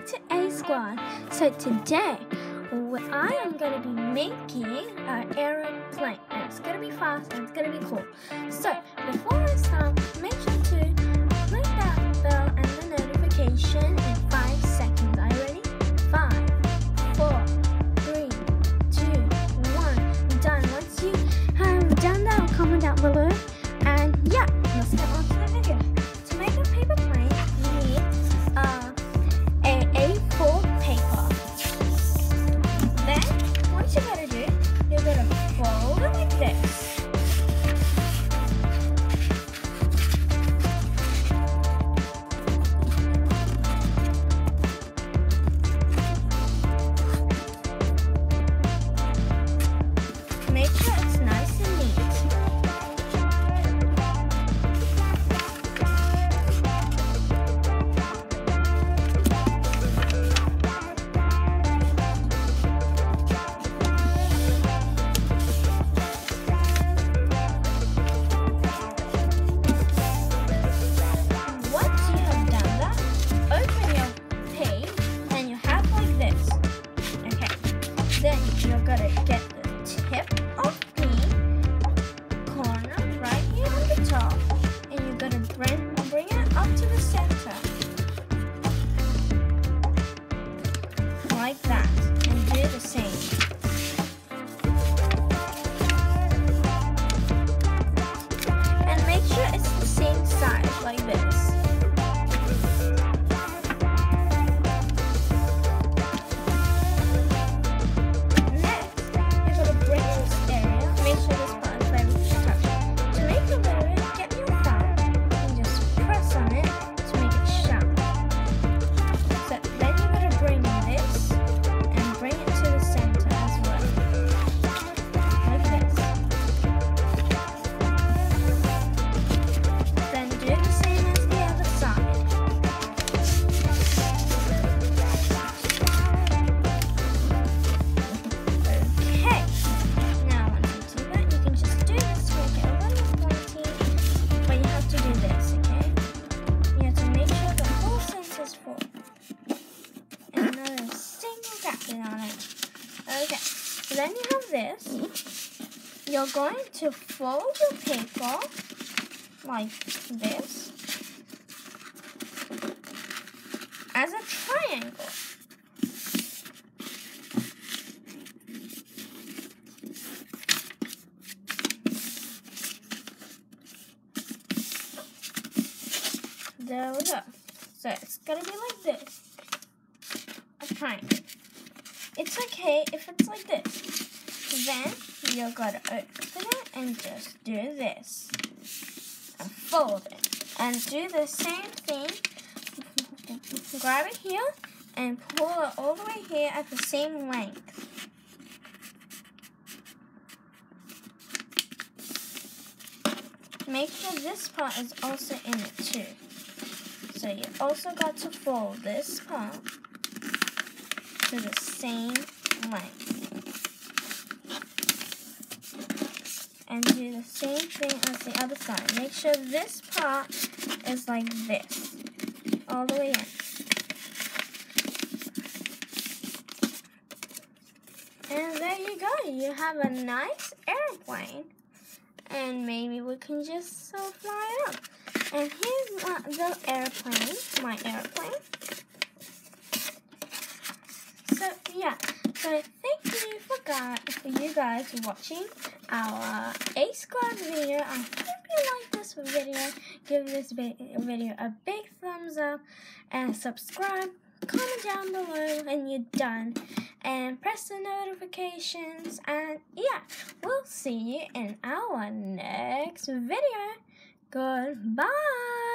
to A Squad. So today, I am going to be making an aeroplane. And it's going to be fast and it's going to be cool. So before I start, make sure to click that bell and the notification in 5 seconds. Are you ready? 5, 4, 3, 2, 1. Done. Once you have done that, comment down below. And yeah, let's get on to the video. To make a paper plane, you need a A4 paper. Then, what you're gonna do, you're gonna fold it like this. Make sure it's nice and neat. Then you're gonna get the tip of the corner right here on the top, and you're gonna bring it up to the center, like that, and do the same. And make sure it's the same size, like this. On it. Okay, so then you have this. You're going to fold your paper like this as a triangle. There we go. So it's gonna be like this. A triangle. It's okay if it's like this. Then you're gonna open it and just do this. And fold it. And do the same thing. Grab it here and pull it all the way here at the same length. Make sure this part is also in it too. So you also got to fold this part to the same length. And do the same thing as the other side. Make sure this part is like this, all the way in. And there you go. You have a nice airplane. And maybe we can just fly up. And here's the airplane, my airplane. So yeah, so thank you for you guys watching our A Squad video. I hope you like this video. Give this video a big thumbs up and subscribe. Comment down below when you're done. And press the notifications. And yeah, we'll see you in our next video. Goodbye.